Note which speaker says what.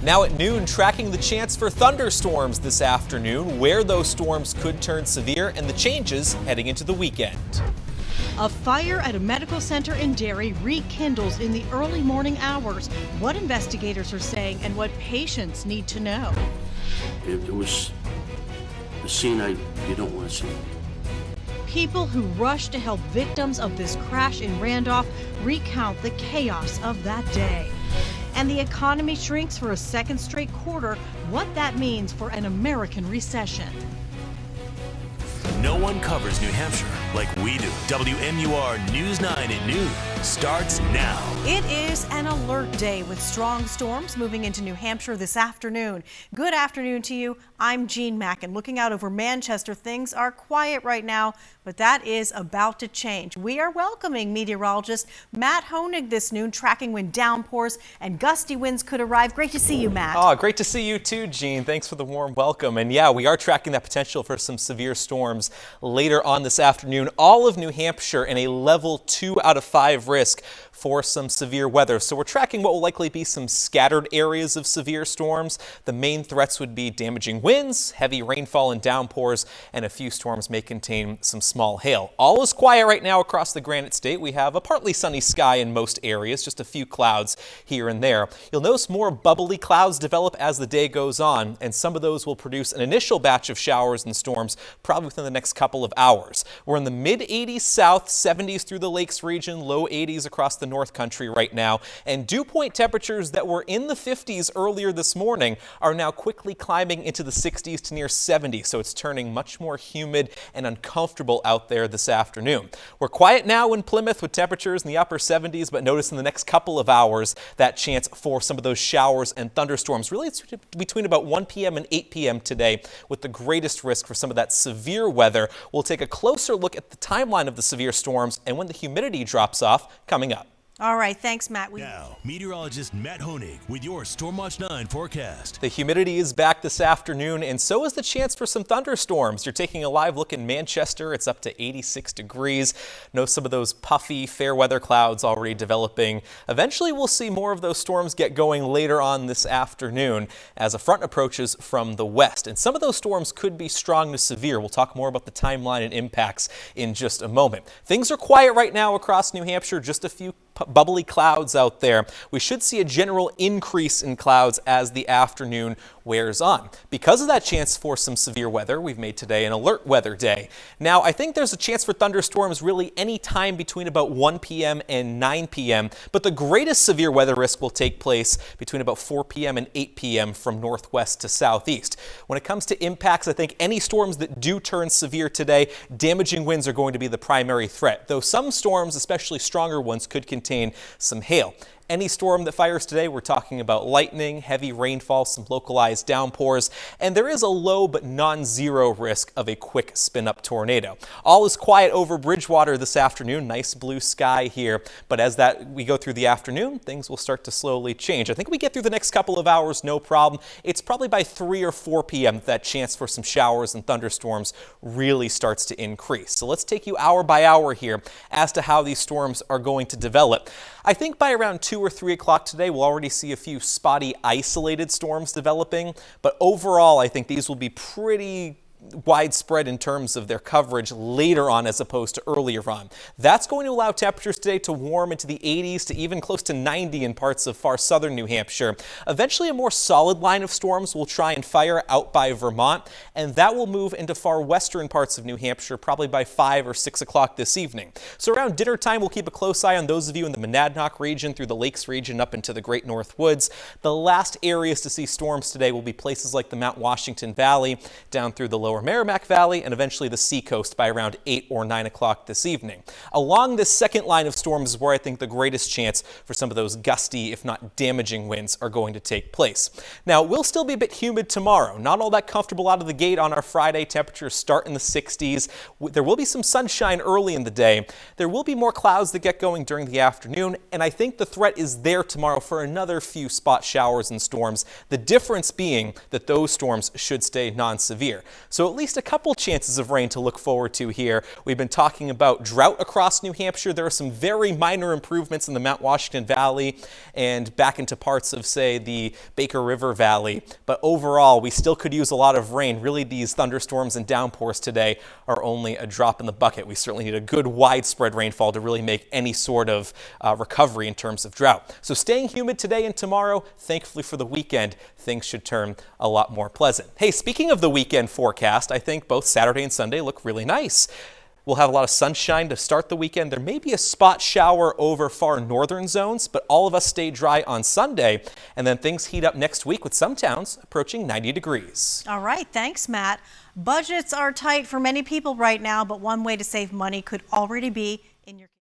Speaker 1: Now at noon, tracking the chance for thunderstorms this afternoon, where those storms could turn severe, and the changes heading into the weekend.
Speaker 2: A fire at a medical center in Derry rekindles in the early morning hours. What investigators are saying and what patients need to know.
Speaker 3: It was a scene you don't want to see.
Speaker 2: People who rushed to help victims of this crash in Randolph recount the chaos of that day. And the economy shrinks for a second straight quarter, what that means for an American recession.
Speaker 4: No one covers New Hampshire like we do. WMUR News 9 at noon starts now.
Speaker 2: It is an alert day with strong storms moving into New Hampshire this afternoon. Good afternoon to you. I'm Jean Mack, and looking out over Manchester, things are quiet right now, but that is about to change. We are welcoming meteorologist Matt Honig this noon, tracking when downpours and gusty winds could arrive. Great to see you, Matt.
Speaker 1: Oh, great to see you too, Jean. Thanks for the warm welcome. And yeah, we are tracking that potential for some severe storms later on this afternoon. All of New Hampshire in a level 2 out of 5 risk for some severe weather. So we're tracking what will likely be some scattered areas of severe storms. The main threats would be damaging winds, heavy rainfall and downpours, and a few storms may contain some small hail. All is quiet right now across the Granite State. We have a partly sunny sky in most areas, just a few clouds here and there. You'll notice more bubbly clouds develop as the day goes on, and some of those will produce an initial batch of showers and storms probably within the next couple of hours. We're in the mid-80s south, 70s through the Lakes region, low 80s across the North Country right now, and dew point temperatures that were in the 50s earlier this morning are now quickly climbing into the 60s to near 70, so it's turning much more humid and uncomfortable out there this afternoon. We're quiet now in Plymouth with temperatures in the upper 70s, but notice in the next couple of hours that chance for some of those showers and thunderstorms. Really, it's between about 1 p.m. and 8 p.m. today with the greatest risk for some of that severe weather. We'll take a closer look at the timeline of the severe storms and when the humidity drops off coming up.
Speaker 2: All right, thanks, Matt.
Speaker 4: Now, meteorologist Matt Honig with your Storm Watch 9 forecast.
Speaker 1: The humidity is back this afternoon, and so is the chance for some thunderstorms. You're taking a live look in Manchester. It's up to 86 degrees. Notice some of those puffy, fair weather clouds already developing. Eventually, we'll see more of those storms get going later on this afternoon as a front approaches from the west. And some of those storms could be strong to severe. We'll talk more about the timeline and impacts in just a moment. Things are quiet right now across New Hampshire, just a few bubbly clouds out there. We should see a general increase in clouds as the afternoon wears on. Because of that chance for some severe weather, we've made today an alert weather day. Now, I think there's a chance for thunderstorms really any time between about 1 p.m. and 9 p.m., but the greatest severe weather risk will take place between about 4 p.m. and 8 p.m. from northwest to southeast. When it comes to impacts, I think any storms that do turn severe today, damaging winds are going to be the primary threat, though some storms, especially stronger ones, could contain some hail. Any storm that fires today, we're talking about lightning, heavy rainfall, some localized downpours, and there is a low but non-zero risk of a quick spin-up tornado. All is quiet over Bridgewater this afternoon. Nice blue sky here, but as we go through the afternoon, things will start to slowly change. I think we get through the next couple of hours, no problem. It's probably by 3 or 4 p.m. that chance for some showers and thunderstorms really starts to increase. So let's take you hour by hour here as to how these storms are going to develop. I think by around 2 or 3 o'clock today, we'll already see a few spotty, isolated storms developing. But overall, I think these will be pretty widespread in terms of their coverage later on as opposed to earlier on. That's going to allow temperatures today to warm into the 80s to even close to 90 in parts of far southern New Hampshire. Eventually, a more solid line of storms will try and fire out by Vermont, and that will move into far western parts of New Hampshire probably by 5 or 6 o'clock this evening. So around dinner time, we'll keep a close eye on those of you in the Monadnock region, through the Lakes region, up into the Great North Woods. The last areas to see storms today will be places like the Mount Washington Valley, down through the lower Merrimack Valley, and eventually the Seacoast by around 8 or 9 o'clock this evening. Along this second line of storms is where I think the greatest chance for some of those gusty, if not damaging winds are going to take place. Now, we'll still be a bit humid tomorrow. Not all that comfortable out of the gate on our Friday. Temperatures start in the 60s. There will be some sunshine early in the day. There will be more clouds that get going during the afternoon, and I think the threat is there tomorrow for another few spot showers and storms. The difference being that those storms should stay non-severe. So at least a couple chances of rain to look forward to here. We've been talking about drought across New Hampshire. There are some very minor improvements in the Mount Washington Valley and back into parts of, say, the Baker River Valley. But overall, we still could use a lot of rain. Really, these thunderstorms and downpours today are only a drop in the bucket. We certainly need a good widespread rainfall to really make any sort of recovery in terms of drought. So staying humid today and tomorrow. Thankfully for the weekend, things should turn a lot more pleasant. Hey, speaking of the weekend forecast, I think both Saturday and Sunday look really nice. We'll have a lot of sunshine to start the weekend. There may be a spot shower over far northern zones, but all of us stay dry on Sunday. And then things heat up next week with some towns approaching 90 degrees.
Speaker 2: All right, thanks, Matt. Budgets are tight for many people right now, but one way to save money could already be in your